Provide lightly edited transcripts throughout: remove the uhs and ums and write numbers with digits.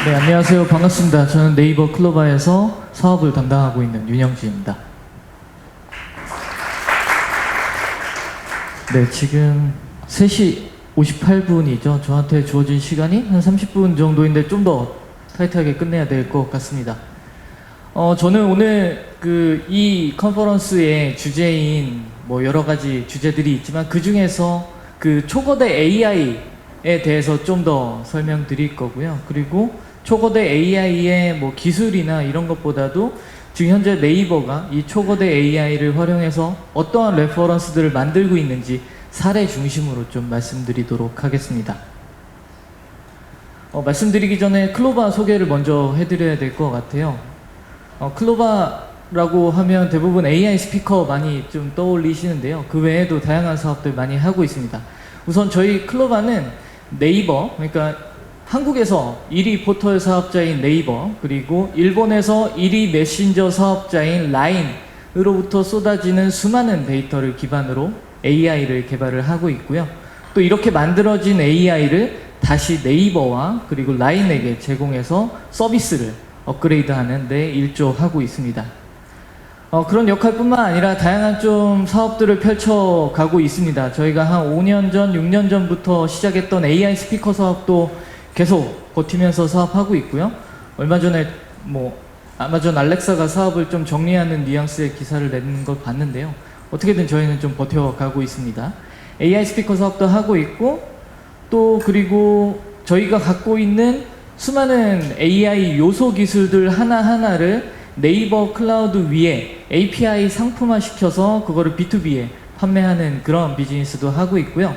네, 안녕하세요. 반갑습니다. 저는 네이버 클로바에서 사업을 담당하고 있는 윤영지입니다. 네, 지금 3시 58분이죠. 저한테 주어진 시간이 한 30분 정도인데 좀 더 타이트하게 끝내야 될 것 같습니다. 저는 오늘 이 컨퍼런스의 주제인 여러 가지 주제들이 있지만 그 중에서 초거대 AI에 대해서 좀 더 설명드릴 거고요. 그리고 초거대 AI의 기술이나 이런 것보다도 지금 현재 네이버가 이 초거대 AI를 활용해서 어떠한 레퍼런스들을 만들고 있는지 사례 중심으로 좀 말씀드리도록 하겠습니다. 말씀드리기 전에 클로바 소개를 먼저 해드려야 될 것 같아요. 클로바라고 하면 대부분 AI 스피커 많이 좀 떠올리시는데요. 그 외에도 다양한 사업들 많이 하고 있습니다. 우선 저희 클로바는 네이버, 그러니까 한국에서 1위 포털 사업자인 네이버, 그리고 일본에서 1위 메신저 사업자인 라인으로부터 쏟아지는 수많은 데이터를 기반으로 AI를 개발을 하고 있고요. 또 이렇게 만들어진 AI를 다시 네이버와 그리고 라인에게 제공해서 서비스를 업그레이드하는 데 일조하고 있습니다. 그런 역할뿐만 아니라 다양한 좀 사업들을 펼쳐가고 있습니다. 저희가 한 5년 전, 6년 전부터 시작했던 AI 스피커 사업도 계속 버티면서 사업하고 있고요. 얼마 전에 아마존 알렉사가 사업을 좀 정리하는 뉘앙스의 기사를 내는 걸 봤는데요. 어떻게든 저희는 좀 버텨가고 있습니다. AI 스피커 사업도 하고 있고, 또 그리고 저희가 갖고 있는 수많은 AI 요소 기술들 하나하나를 네이버 클라우드 위에 API 상품화 시켜서 그거를 B2B에 판매하는 그런 비즈니스도 하고 있고요.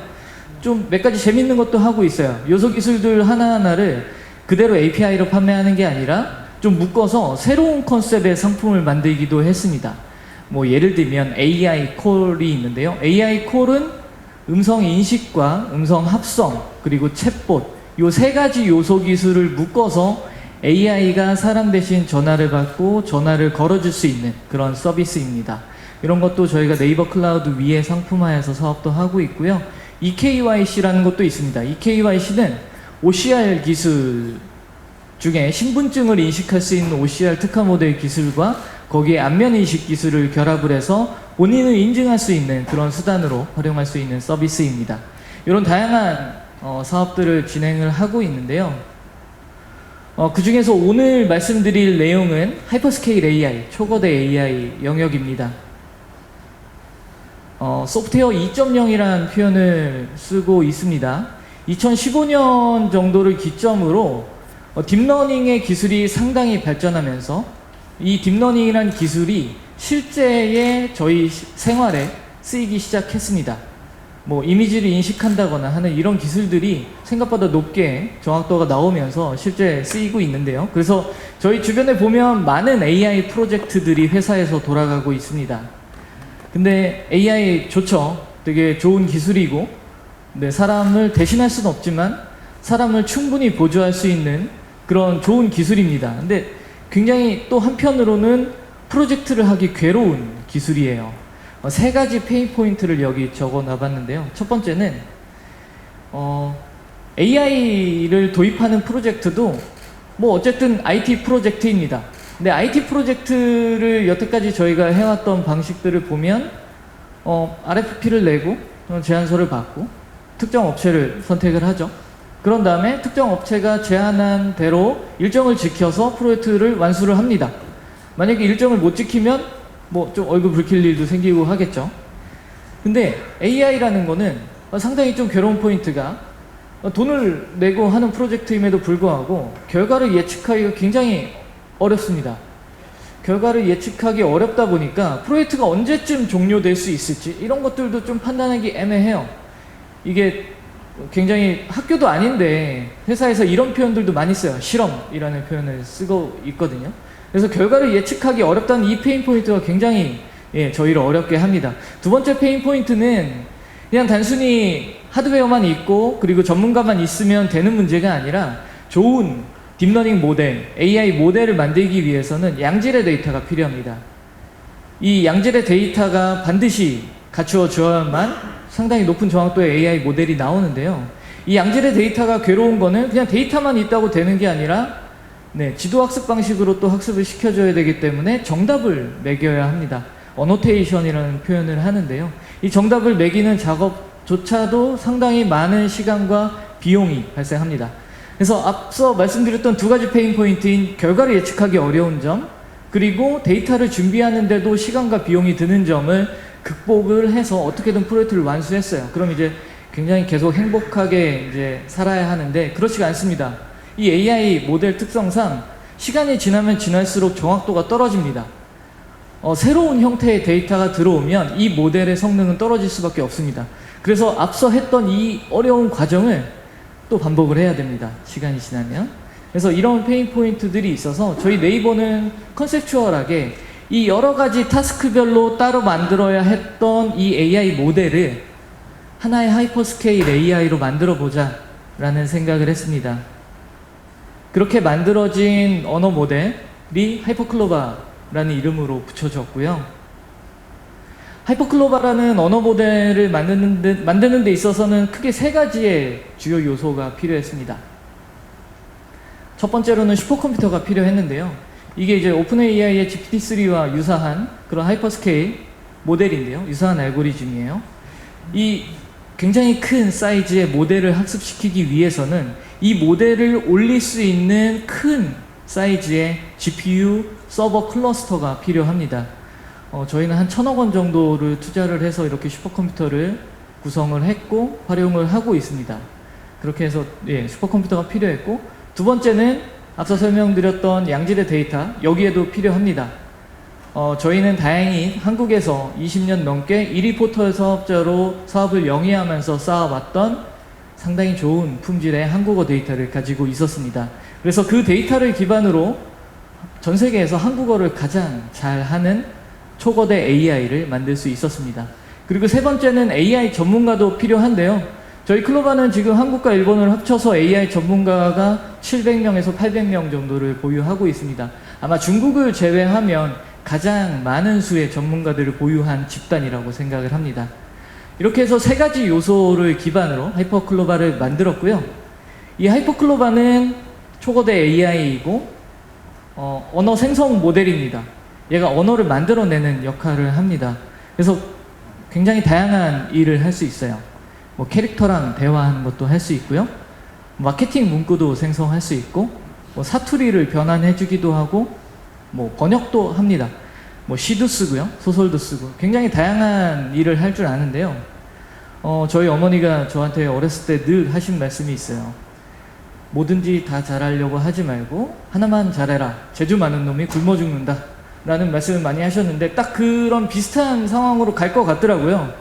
좀 몇 가지 재밌는 것도 하고 있어요. 요소 기술들 하나하나를 그대로 API로 판매하는 게 아니라 좀 묶어서 새로운 컨셉의 상품을 만들기도 했습니다. 예를 들면 AI 콜이 있는데요. AI 콜은 음성 인식과 음성 합성 그리고 챗봇 요 세 가지 요소 기술을 묶어서 AI가 사람 대신 전화를 받고 전화를 걸어줄 수 있는 그런 서비스입니다. 이런 것도 저희가 네이버 클라우드 위에 상품화해서 사업도 하고 있고요. EKYC라는 것도 있습니다. EKYC는 OCR 기술 중에 신분증을 인식할 수 있는 OCR 특화 모델 기술과 거기에 안면 인식 기술을 결합을 해서 본인을 인증할 수 있는 그런 수단으로 활용할 수 있는 서비스입니다. 이런 다양한 사업들을 진행을 하고 있는데요. 그 중에서 오늘 말씀드릴 내용은 하이퍼스케일 AI, 초거대 AI 영역입니다. 소프트웨어 2.0이라는 표현을 쓰고 있습니다. 2015년 정도를 기점으로 딥러닝의 기술이 상당히 발전하면서 이 딥러닝이라는 기술이 실제의 저희 생활에 쓰이기 시작했습니다. 이미지를 인식한다거나 하는 이런 기술들이 생각보다 높게 정확도가 나오면서 실제 쓰이고 있는데요. 그래서 저희 주변에 보면 많은 AI 프로젝트들이 회사에서 돌아가고 있습니다. 근데 AI 좋죠. 되게 좋은 기술이고, 네, 사람을 대신할 수는 없지만 사람을 충분히 보조할 수 있는 그런 좋은 기술입니다. 근데 굉장히 또 한편으로는 프로젝트를 하기 괴로운 기술이에요. 세 가지 페인 포인트를 여기 적어 놔봤는데요. 첫 번째는 AI를 도입하는 프로젝트도 어쨌든 IT 프로젝트입니다. 근데 IT 프로젝트를 여태까지 저희가 해왔던 방식들을 보면 RFP를 내고 제안서를 받고 특정 업체를 선택을 하죠. 그런 다음에 특정 업체가 제안한 대로 일정을 지켜서 프로젝트를 완수를 합니다. 만약에 일정을 못 지키면 좀 얼굴 붉힐 일도 생기고 하겠죠. 근데 AI라는 거는 상당히 좀 괴로운 포인트가 돈을 내고 하는 프로젝트임에도 불구하고 결과를 예측하기가 굉장히 어렵습니다. 결과를 예측하기 어렵다 보니까 프로젝트가 언제쯤 종료될 수 있을지 이런 것들도 좀 판단하기 애매해요. 이게 굉장히 학교도 아닌데 회사에서 이런 표현들도 많이 써요. 실험이라는 표현을 쓰고 있거든요. 그래서 결과를 예측하기 어렵다는 이 페인 포인트가 굉장히 저희를 어렵게 합니다. 두 번째 페인 포인트는 그냥 단순히 하드웨어만 있고 그리고 전문가만 있으면 되는 문제가 아니라 좋은 딥러닝 모델, AI 모델을 만들기 위해서는 양질의 데이터가 필요합니다. 이 양질의 데이터가 반드시 갖추어져야만 상당히 높은 정확도의 AI 모델이 나오는데요. 이 양질의 데이터가 괴로운 거는 그냥 데이터만 있다고 되는 게 아니라 네, 지도학습 방식으로 또 학습을 시켜줘야 되기 때문에 정답을 매겨야 합니다. 어노테이션이라는 표현을 하는데요. 이 정답을 매기는 작업조차도 상당히 많은 시간과 비용이 발생합니다. 그래서 앞서 말씀드렸던 두 가지 페인 포인트인 결과를 예측하기 어려운 점, 그리고 데이터를 준비하는데도 시간과 비용이 드는 점을 극복을 해서 어떻게든 프로젝트를 완수했어요. 그럼 이제 굉장히 계속 행복하게 이제 살아야 하는데 그렇지가 않습니다. 이 AI 모델 특성상 시간이 지나면 지날수록 정확도가 떨어집니다. 새로운 형태의 데이터가 들어오면 이 모델의 성능은 떨어질 수밖에 없습니다. 그래서 앞서 했던 이 어려운 과정을 또 반복을 해야 됩니다. 시간이 지나면. 그래서 이런 페인 포인트들이 있어서 저희 네이버는 컨셉추얼하게 이 여러 가지 타스크별로 따로 만들어야 했던 이 AI 모델을 하나의 하이퍼스케일 AI로 만들어 보자 라는 생각을 했습니다. 그렇게 만들어진 언어 모델이 하이퍼클로바라는 이름으로 붙여졌고요. 하이퍼클로바라는 언어 모델을 만드는 데 있어서는 크게 세 가지의 주요 요소가 필요했습니다. 첫 번째로는 슈퍼컴퓨터가 필요했는데요. 이게 이제 오픈AI의 GPT-3와 유사한 그런 하이퍼스케일 모델인데요. 유사한 알고리즘이에요. 이 굉장히 큰 사이즈의 모델을 학습시키기 위해서는 이 모델을 올릴 수 있는 큰 사이즈의 GPU 서버 클러스터가 필요합니다. 저희는 한 1,000억 원 정도를 투자를 해서 이렇게 슈퍼컴퓨터를 구성을 했고 활용을 하고 있습니다. 그렇게 해서 슈퍼컴퓨터가 필요했고, 두 번째는 앞서 설명드렸던 양질의 데이터, 여기에도 필요합니다. 저희는 다행히 한국에서 20년 넘게 1위 포털 사업자로 사업을 영위하면서 쌓아왔던 상당히 좋은 품질의 한국어 데이터를 가지고 있었습니다. 그래서 그 데이터를 기반으로 전 세계에서 한국어를 가장 잘하는 초거대 AI를 만들 수 있었습니다. 그리고 세 번째는 AI 전문가도 필요한데요. 저희 클로바는 지금 한국과 일본을 합쳐서 AI 전문가가 700명에서 800명 정도를 보유하고 있습니다. 아마 중국을 제외하면 가장 많은 수의 전문가들을 보유한 집단이라고 생각을 합니다. 이렇게 해서 세 가지 요소를 기반으로 하이퍼클로바를 만들었고요. 이 하이퍼클로바는 초거대 AI이고 언어 생성 모델입니다. 얘가 언어를 만들어내는 역할을 합니다. 그래서 굉장히 다양한 일을 할 수 있어요. 뭐 캐릭터랑 대화하는 것도 할 수 있고요. 마케팅 문구도 생성할 수 있고, 뭐 사투리를 변환해주기도 하고, 뭐 번역도 합니다. 뭐 시도 쓰고요, 소설도 쓰고, 굉장히 다양한 일을 할 줄 아는데요. 저희 어머니가 저한테 어렸을 때 늘 하신 말씀이 있어요. 뭐든지 다 잘하려고 하지 말고 하나만 잘해라. 재주 많은 놈이 굶어 죽는다. 라는 말씀을 많이 하셨는데 딱 그런 비슷한 상황으로 갈 것 같더라고요.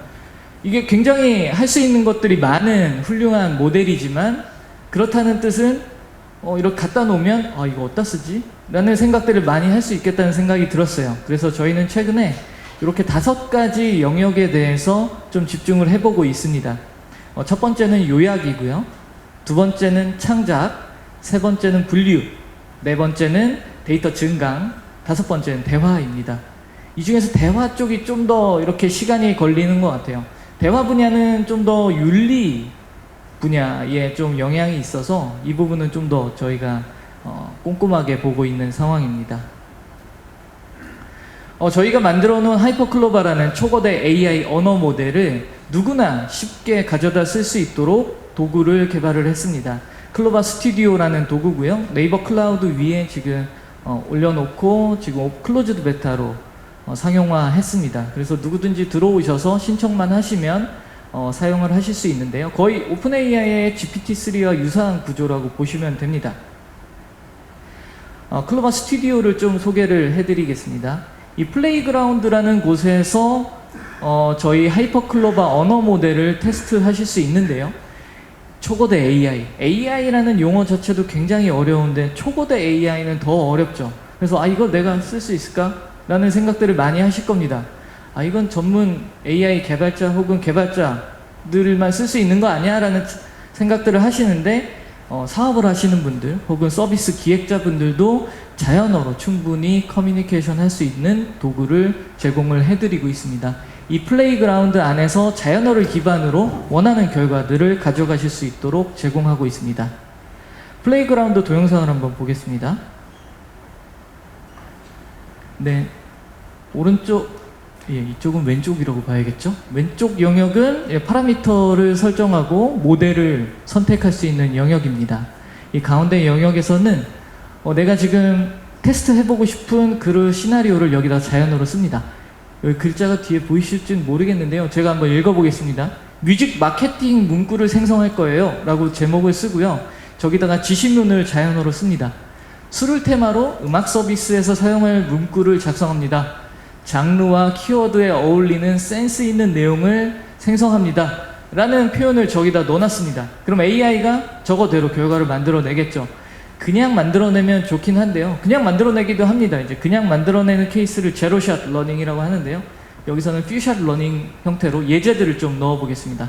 이게 굉장히 할 수 있는 것들이 많은 훌륭한 모델이지만 그렇다는 뜻은 이렇게 갖다 놓으면 이거 어디다 쓰지? 라는 생각들을 많이 할 수 있겠다는 생각이 들었어요. 그래서 저희는 최근에 이렇게 5가지 영역에 대해서 좀 집중을 해보고 있습니다. 첫 번째는 요약이고요. 두 번째는 창작, 세 번째는 분류, 네 번째는 데이터 증강, 다섯 번째는 대화입니다. 이 중에서 대화 쪽이 좀 더 이렇게 시간이 걸리는 것 같아요. 대화 분야는 좀 더 윤리 분야에 좀 영향이 있어서 이 부분은 좀 더 저희가 꼼꼼하게 보고 있는 상황입니다. 저희가 만들어 놓은 하이퍼클로바라는 초거대 AI 언어 모델을 누구나 쉽게 가져다 쓸 수 있도록 도구를 개발을 했습니다. 클로바 스튜디오라는 도구고요. 네이버 클라우드 위에 지금 올려놓고 지금 클로즈드 베타로 상용화했습니다. 그래서 누구든지 들어오셔서 신청만 하시면 사용을 하실 수 있는데요. 거의 오픈AI의 GPT-3와 유사한 구조라고 보시면 됩니다. 클로바 스튜디오를 좀 소개를 해드리겠습니다. 이 플레이그라운드라는 곳에서 저희 하이퍼클로바 언어 모델을 테스트하실 수 있는데요. 초거대 AI라는 용어 자체도 굉장히 어려운데 초거대 AI는 더 어렵죠. 그래서 이거 내가 쓸 수 있을까? 라는 생각들을 많이 하실 겁니다. 이건 전문 AI 개발자 혹은 개발자들만 쓸 수 있는 거 아니야? 라는 생각들을 하시는데 사업을 하시는 분들 혹은 서비스 기획자분들도 자연어로 충분히 커뮤니케이션 할 수 있는 도구를 제공을 해드리고 있습니다. 이 플레이그라운드 안에서 자연어를 기반으로 원하는 결과들을 가져가실 수 있도록 제공하고 있습니다. 플레이그라운드 동영상을 한번 보겠습니다. 네, 오른쪽, 예, 이쪽은 왼쪽이라고 봐야겠죠? 왼쪽 영역은 예, 파라미터를 설정하고 모델을 선택할 수 있는 영역입니다. 이 가운데 영역에서는 내가 지금 테스트 해보고 싶은 그 시나리오를 여기다 자연어로 씁니다. 여기 글자가 뒤에 보이실지는 모르겠는데요. 제가 한번 읽어보겠습니다. 뮤직 마케팅 문구를 생성할 거예요 라고 제목을 쓰고요. 저기다가 지시문을 자연어로 씁니다. 술을 테마로 음악 서비스에서 사용할 문구를 작성합니다. 장르와 키워드에 어울리는 센스 있는 내용을 생성합니다 라는 표현을 저기다 넣어놨습니다. 그럼 AI가 저거대로 결과를 만들어내겠죠. 그냥 만들어내면 좋긴 한데요. 그냥 만들어내기도 합니다. 이제 그냥 만들어내는 케이스를 제로샷 러닝이라고 하는데요. 여기서는 퓨샷 러닝 형태로 예제들을 좀 넣어보겠습니다.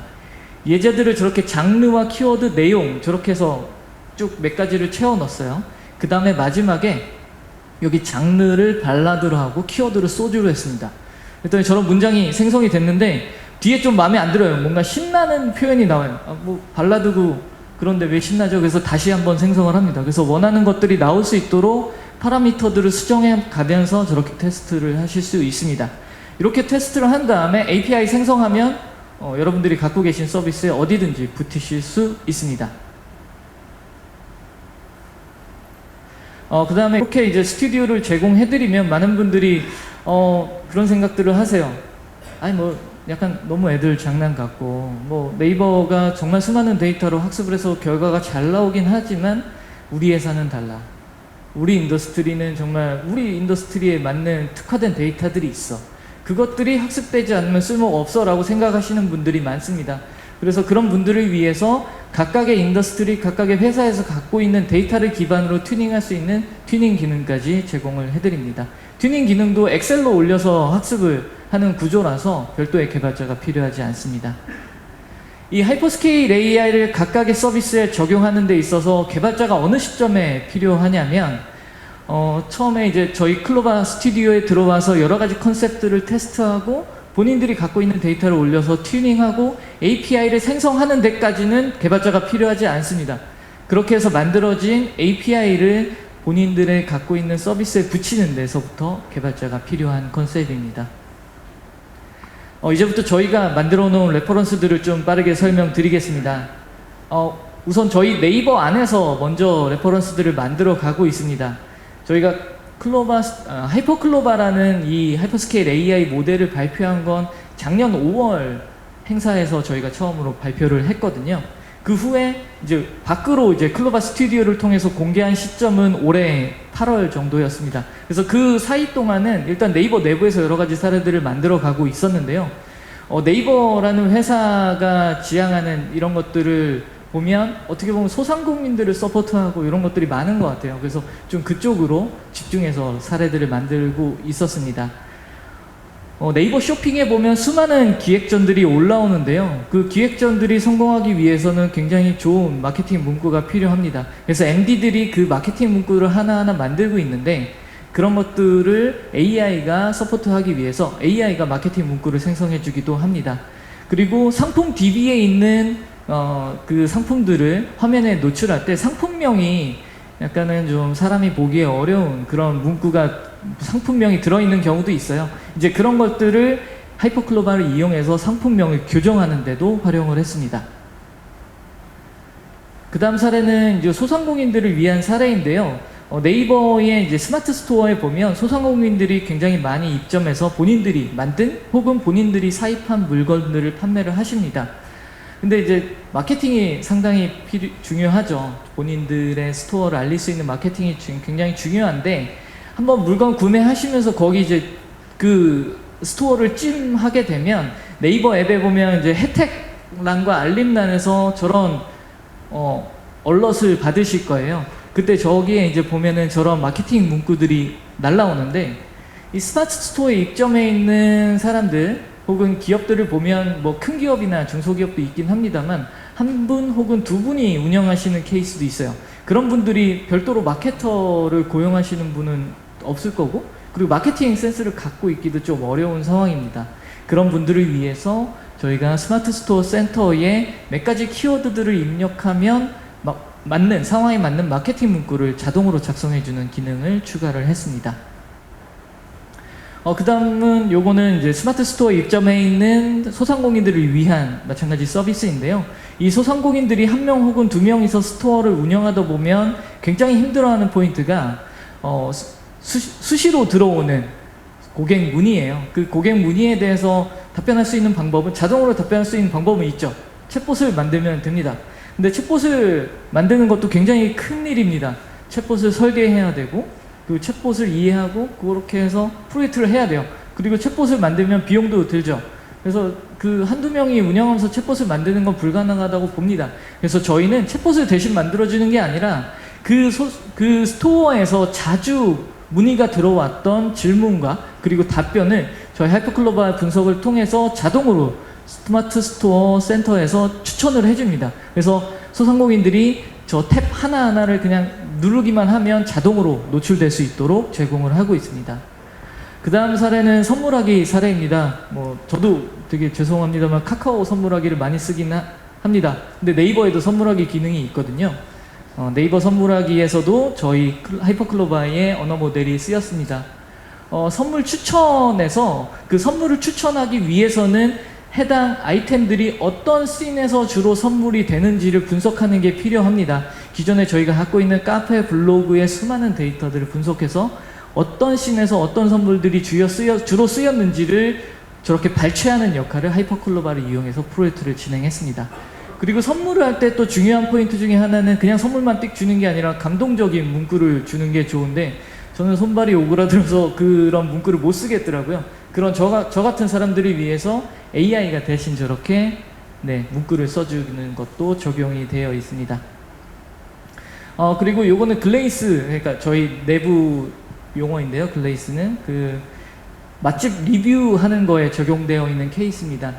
예제들을 저렇게 장르와 키워드, 내용 저렇게 해서 쭉 몇 가지를 채워 넣었어요. 그 다음에 마지막에 여기 장르를 발라드로 하고 키워드를 소주로 했습니다. 그랬더니 저런 문장이 생성이 됐는데 뒤에 좀 마음에 안 들어요. 뭔가 신나는 표현이 나와요. 뭐 발라드고 그런데 왜 신나죠? 그래서 다시 한번 생성을 합니다. 그래서 원하는 것들이 나올 수 있도록 파라미터들을 수정해 가면서 저렇게 테스트를 하실 수 있습니다. 이렇게 테스트를 한 다음에 API 생성하면 여러분들이 갖고 계신 서비스에 어디든지 붙이실 수 있습니다. 그 다음에 이렇게 이제 스튜디오를 제공해드리면 많은 분들이 그런 생각들을 하세요. 아니 뭐 약간 너무 애들 장난 같고 뭐 네이버가 정말 수많은 데이터로 학습을 해서 결과가 잘 나오긴 하지만 우리 회사는 달라. 우리 인더스트리는 정말 우리 인더스트리에 맞는 특화된 데이터들이 있어. 그것들이 학습되지 않으면 쓸모가 없어 라고 생각하시는 분들이 많습니다. 그래서 그런 분들을 위해서 각각의 인더스트리, 각각의 회사에서 갖고 있는 데이터를 기반으로 튜닝할 수 있는 튜닝 기능까지 제공을 해드립니다. 튜닝 기능도 엑셀로 올려서 학습을 하는 구조라서 별도의 개발자가 필요하지 않습니다. 이 하이퍼스케일 AI를 각각의 서비스에 적용하는 데 있어서 개발자가 어느 시점에 필요하냐면 처음에 이제 저희 클로바 스튜디오에 들어와서 여러 가지 컨셉들을 테스트하고 본인들이 갖고 있는 데이터를 올려서 튜닝하고 API를 생성하는 데까지는 개발자가 필요하지 않습니다. 그렇게 해서 만들어진 API를 본인들의 갖고 있는 서비스에 붙이는 데서부터 개발자가 필요한 컨셉입니다. 이제부터 저희가 만들어 놓은 레퍼런스들을 좀 빠르게 설명드리겠습니다. 우선 저희 네이버 안에서 먼저 레퍼런스들을 만들어 가고 있습니다. 저희가 하이퍼클로바라는 이 하이퍼스케일 AI 모델을 발표한 건 작년 5월 행사에서 저희가 처음으로 발표를 했거든요. 그 후에 이제 밖으로 이제 클로바 스튜디오를 통해서 공개한 시점은 올해 8월 정도였습니다. 그래서 그 사이 동안은 일단 네이버 내부에서 여러 가지 사례들을 만들어 가고 있었는데요. 네이버라는 회사가 지향하는 이런 것들을 보면 어떻게 보면 소상공인들을 서포트하고 이런 것들이 많은 것 같아요. 그래서 좀 그쪽으로 집중해서 사례들을 만들고 있었습니다. 네이버 쇼핑에 보면 수많은 기획전들이 올라오는데요. 그 기획전들이 성공하기 위해서는 굉장히 좋은 마케팅 문구가 필요합니다. 그래서 MD들이 그 마케팅 문구를 하나하나 만들고 있는데 그런 것들을 AI가 서포트하기 위해서 AI가 마케팅 문구를 생성해 주기도 합니다. 그리고 상품 DB에 있는 그 상품들을 화면에 노출할 때 상품명이 약간은 좀 사람이 보기에 어려운 그런 문구가 상품명이 들어있는 경우도 있어요. 이제 그런 것들을 하이퍼클로바를 이용해서 상품명을 교정하는 데도 활용을 했습니다. 그 다음 사례는 이제 소상공인들을 위한 사례인데요. 네이버의 이제 스마트 스토어에 보면 소상공인들이 굉장히 많이 입점해서 본인들이 만든 혹은 본인들이 사입한 물건들을 판매를 하십니다. 근데 이제 마케팅이 상당히 중요하죠. 본인들의 스토어를 알릴 수 있는 마케팅이 굉장히 중요한데 한번 물건 구매하시면서 거기 이제 그 스토어를 찜하게 되면 네이버 앱에 보면 이제 혜택란과 알림란에서 저런 얼럿을 받으실 거예요. 그때 저기에 이제 보면은 저런 마케팅 문구들이 날라오는데 이 스마트 스토어에 입점해 있는 사람들 혹은 기업들을 보면 뭐 큰 기업이나 중소기업도 있긴 합니다만 한 분 혹은 두 분이 운영하시는 케이스도 있어요. 그런 분들이 별도로 마케터를 고용하시는 분은 없을 거고 그리고 마케팅 센스를 갖고 있기도 좀 어려운 상황입니다. 그런 분들을 위해서 저희가 스마트 스토어 센터에 몇 가지 키워드들을 입력하면 맞는 상황에 맞는 마케팅 문구를 자동으로 작성해주는 기능을 추가를 했습니다. 그 다음은 요거는 이제 스마트 스토어 입점해 있는 소상공인들을 위한 마찬가지 서비스인데요. 이 소상공인들이 한 명 혹은 두 명이서 스토어를 운영하다 보면 굉장히 힘들어하는 포인트가 수시로 들어오는 고객 문의예요. 그 고객 문의에 대해서 답변할 수 있는 방법은, 자동으로 답변할 수 있는 방법은 있죠. 챗봇을 만들면 됩니다. 근데 챗봇을 만드는 것도 굉장히 큰 일입니다. 챗봇을 설계해야 되고, 그 챗봇을 이해하고 그렇게 해서 프로젝트를 해야 돼요. 그리고 챗봇을 만들면 비용도 들죠. 그래서 그 한두 명이 운영하면서 챗봇을 만드는 건 불가능하다고 봅니다. 그래서 저희는 챗봇을 대신 만들어주는 게 아니라 그 스토어에서 자주 문의가 들어왔던 질문과 그리고 답변을 저희 하이퍼클로바 분석을 통해서 자동으로 스마트 스토어 센터에서 추천을 해줍니다. 그래서 소상공인들이 저 탭 하나하나를 그냥 누르기만 하면 자동으로 노출될 수 있도록 제공을 하고 있습니다. 그 다음 사례는 선물하기 사례입니다. 저도 되게 죄송합니다만 카카오 선물하기를 많이 쓰긴 합니다. 근데 네이버에도 선물하기 기능이 있거든요. 네이버 선물하기에서도 저희 하이퍼클로바의 언어 모델이 쓰였습니다. 선물 추천에서 그 선물을 추천하기 위해서는 해당 아이템들이 어떤 씬에서 주로 선물이 되는지를 분석하는 게 필요합니다. 기존에 저희가 갖고 있는 카페, 블로그의 수많은 데이터들을 분석해서 어떤 씬에서 어떤 선물들이 주로 쓰였는지를 저렇게 발췌하는 역할을 하이퍼클로바를 이용해서 프로젝트를 진행했습니다. 그리고 선물을 할 때 또 중요한 포인트 중에 하나는 그냥 선물만 띡 주는 게 아니라 감동적인 문구를 주는 게 좋은데, 저는 손발이 오그라들어서 그런 문구를 못 쓰겠더라고요. 그런 저 같은 사람들을 위해서 AI가 대신 저렇게 문구를 써주는 것도 적용이 되어 있습니다. 그리고 요거는 글레이스, 그러니까 저희 내부 용어인데요. 글레이스는 그 맛집 리뷰하는 거에 적용되어 있는 케이스입니다.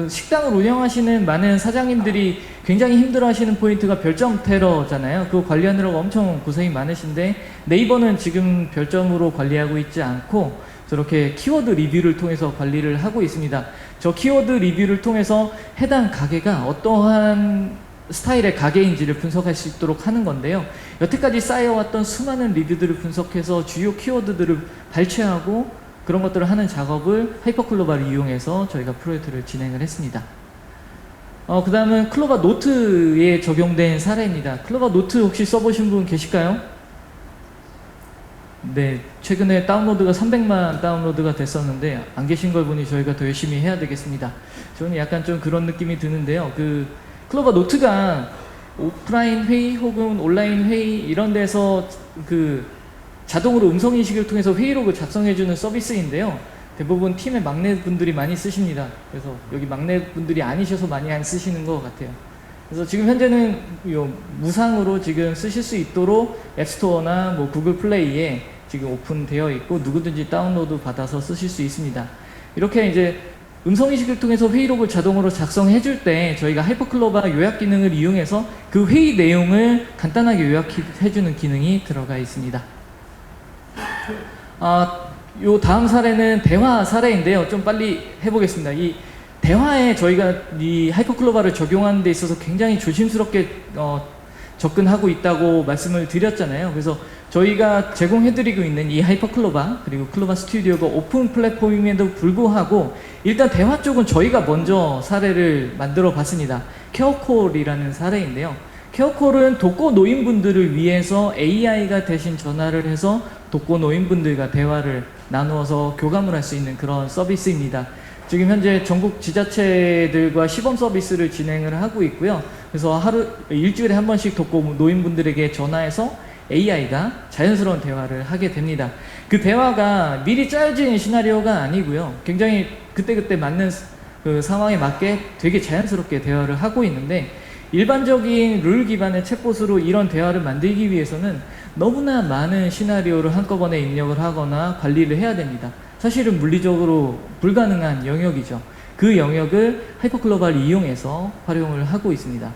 식당을 운영하시는 많은 사장님들이 굉장히 힘들어하시는 포인트가 별점 테러잖아요. 그거 관리하느라고 엄청 고생이 많으신데, 네이버는 지금 별점으로 관리하고 있지 않고 저렇게 키워드 리뷰를 통해서 관리를 하고 있습니다. 저 키워드 리뷰를 통해서 해당 가게가 어떠한 스타일의 가게인지를 분석할 수 있도록 하는 건데요. 여태까지 쌓여왔던 수많은 리뷰들을 분석해서 주요 키워드들을 발췌하고 그런 것들을 하는 작업을 하이퍼클로바를 이용해서 저희가 프로젝트를 진행을 했습니다. 그 다음은 클로바 노트에 적용된 사례입니다. 클로바 노트 혹시 써보신 분 계실까요? 네, 최근에 다운로드가 300만 다운로드가 됐었는데 안 계신 걸 보니 저희가 더 열심히 해야 되겠습니다. 저는 약간 좀 그런 느낌이 드는데요. 클로바 노트가 오프라인 회의 혹은 온라인 회의 이런 데서 자동으로 음성인식을 통해서 회의록을 작성해주는 서비스인데요. 대부분 팀의 막내분들이 많이 쓰십니다. 그래서 여기 막내분들이 아니셔서 많이 안 쓰시는 것 같아요. 그래서 지금 현재는 무상으로 지금 쓰실 수 있도록 앱스토어나 구글 플레이에 지금 오픈되어 있고 누구든지 다운로드 받아서 쓰실 수 있습니다. 이렇게 이제 음성인식을 통해서 회의록을 자동으로 작성해줄 때 저희가 하이퍼클로바 요약 기능을 이용해서 그 회의 내용을 간단하게 요약해주는 기능이 들어가 있습니다. 요 다음 사례는 대화 사례인데요. 좀 빨리 해보겠습니다. 이 대화에 저희가 이 하이퍼클로바를 적용하는 데 있어서 굉장히 조심스럽게 접근하고 있다고 말씀을 드렸잖아요. 그래서 저희가 제공해드리고 있는 이 하이퍼클로바 그리고 클로바 스튜디오가 오픈 플랫폼임에도 불구하고 일단 대화 쪽은 저희가 먼저 사례를 만들어 봤습니다. 케어콜이라는 사례인데요. 케어콜은 독거 노인분들을 위해서 AI가 대신 전화를 해서 독거 노인분들과 대화를 나누어서 교감을 할 수 있는 그런 서비스입니다. 지금 현재 전국 지자체들과 시범 서비스를 진행을 하고 있고요. 그래서 일주일에 한 번씩 독거 노인분들에게 전화해서 AI가 자연스러운 대화를 하게 됩니다. 그 대화가 미리 짜여진 시나리오가 아니고요. 굉장히 그때그때 맞는 그 상황에 맞게 되게 자연스럽게 대화를 하고 있는데, 일반적인 룰 기반의 챗봇으로 이런 대화를 만들기 위해서는 너무나 많은 시나리오를 한꺼번에 입력을 하거나 관리를 해야 됩니다. 사실은 물리적으로 불가능한 영역이죠. 그 영역을 하이퍼클로바를 이용해서 활용을 하고 있습니다.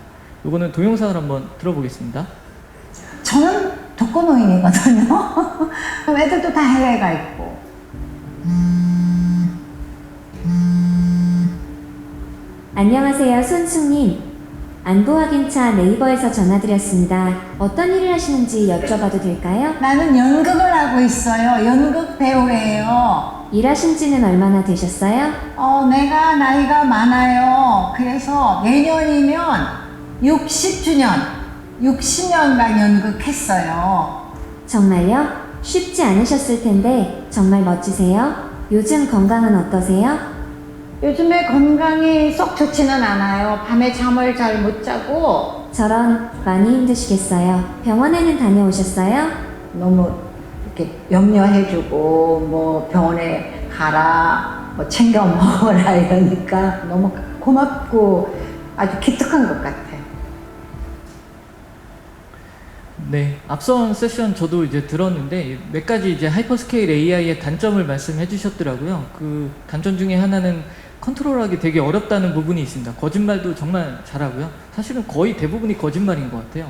이거는 동영상을 한번 들어보겠습니다. 저는 독거노인이거든요. 애들도 다 해외가 있고. 안녕하세요, 손수님. 안부 확인차 네이버에서 전화드렸습니다. 어떤 일을 하시는지 여쭤봐도 될까요? 나는 연극을 하고 있어요. 연극 배우예요. 일하신 지는 얼마나 되셨어요? 내가 나이가 많아요. 그래서 내년이면 60주년, 60년간 연극했어요. 정말요? 쉽지 않으셨을 텐데 정말 멋지세요. 요즘 건강은 어떠세요? 요즘에 건강이 썩 좋지는 않아요. 밤에 잠을 잘 못 자고 저런, 많이 힘드시겠어요. 병원에는 다녀오셨어요? 너무 이렇게 염려해주고 뭐 병원에 가라, 뭐 챙겨 먹어라 이러니까 너무 고맙고 아주 기특한 것 같아요. 네, 앞선 세션 저도 이제 들었는데 몇 가지 이제 하이퍼스케일 AI의 단점을 말씀해 주셨더라고요. 그 단점 중에 하나는 컨트롤하기 되게 어렵다는 부분이 있습니다. 거짓말도 정말 잘하고요. 사실은 거의 대부분이 거짓말인 것 같아요.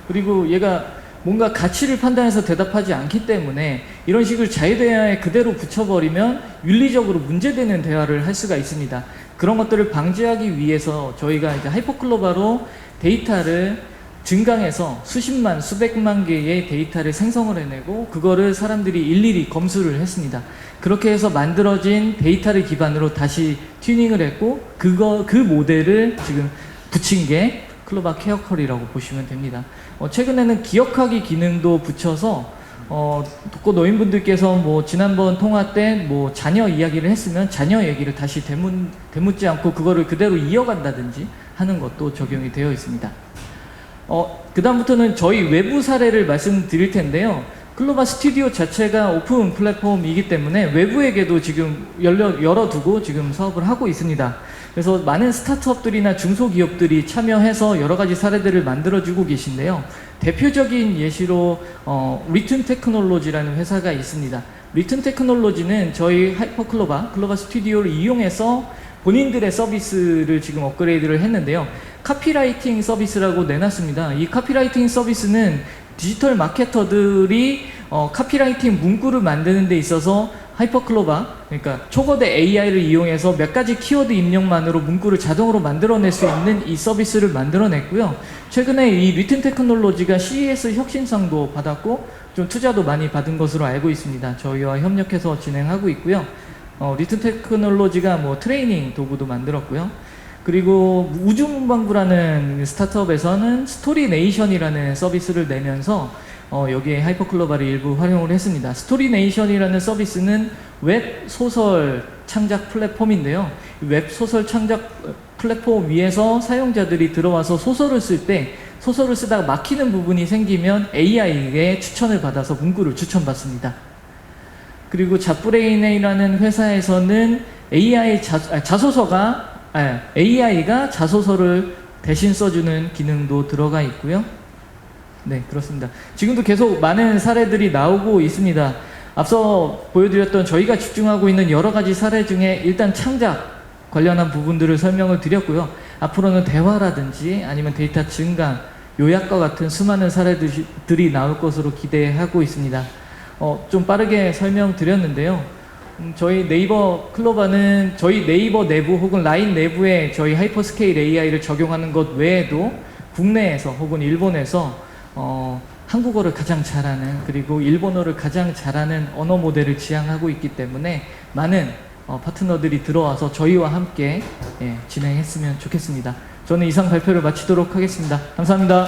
그리고 얘가 뭔가 가치를 판단해서 대답하지 않기 때문에 이런 식으로 자유대화에 그대로 붙여버리면 윤리적으로 문제되는 대화를 할 수가 있습니다. 그런 것들을 방지하기 위해서 저희가 이제 하이퍼클로바로 데이터를 증강해서 수십만, 수백만 개의 데이터를 생성을 해내고 그거를 사람들이 일일이 검수를 했습니다. 그렇게 해서 만들어진 데이터를 기반으로 다시 튜닝을 했고 그 모델을 지금 붙인 게 클로바 케어컬이라고 보시면 됩니다. 최근에는 기억하기 기능도 붙여서 독거 노인분들께서 뭐 지난번 통화 때 뭐 자녀 이야기를 했으면 자녀 얘기를 다시 되묻지 않고 그거를 그대로 이어간다든지 하는 것도 적용이 되어 있습니다. 그 다음부터는 저희 외부 사례를 말씀드릴 텐데요. 클로바 스튜디오 자체가 오픈 플랫폼이기 때문에 외부에게도 지금 열어두고 지금 사업을 하고 있습니다. 그래서 많은 스타트업들이나 중소기업들이 참여해서 여러 가지 사례들을 만들어주고 계신데요. 대표적인 예시로 리튼 테크놀로지라는 회사가 있습니다. 리튼 테크놀로지는 저희 클로바 스튜디오를 이용해서 본인들의 서비스를 지금 업그레이드를 했는데요. 카피라이팅 서비스라고 내놨습니다. 이 카피라이팅 서비스는 디지털 마케터들이 카피라이팅 문구를 만드는 데 있어서 하이퍼클로바, 그러니까 초거대 AI를 이용해서 몇 가지 키워드 입력만으로 문구를 자동으로 만들어낼 수 있는 이 서비스를 만들어냈고요. 최근에 이 리튼 테크놀로지가 CES 혁신상도 받았고 좀 투자도 많이 받은 것으로 알고 있습니다. 저희와 협력해서 진행하고 있고요. 리튼 테크놀로지가 뭐 트레이닝 도구도 만들었고요. 그리고 우주문방구라는 스타트업에서는 스토리네이션이라는 서비스를 내면서 여기에 하이퍼클로바를 일부 활용을 했습니다. 스토리네이션이라는 서비스는 웹소설 창작 플랫폼인데요. 웹소설 창작 플랫폼 위에서 사용자들이 들어와서 소설을 쓸 때 소설을 쓰다가 막히는 부분이 생기면 AI에게 추천을 받아서 문구를 추천받습니다. 그리고 잡브레인이라는 회사에서는 AI가 자소서를 대신 써주는 기능도 들어가 있고요. 네, 그렇습니다. 지금도 계속 많은 사례들이 나오고 있습니다. 앞서 보여드렸던 저희가 집중하고 있는 여러 가지 사례 중에 일단 창작 관련한 부분들을 설명을 드렸고요. 앞으로는 대화라든지 아니면 데이터 증강, 요약과 같은 수많은 사례들이 나올 것으로 기대하고 있습니다. 좀 빠르게 설명드렸는데요. 저희 네이버 클로바는 저희 네이버 내부 혹은 라인 내부에 저희 하이퍼스케일 AI를 적용하는 것 외에도 국내에서 혹은 일본에서 한국어를 가장 잘하는 그리고 일본어를 가장 잘하는 언어 모델을 지향하고 있기 때문에 많은 파트너들이 들어와서 저희와 함께 진행했으면 좋겠습니다. 저는 이상 발표를 마치도록 하겠습니다. 감사합니다.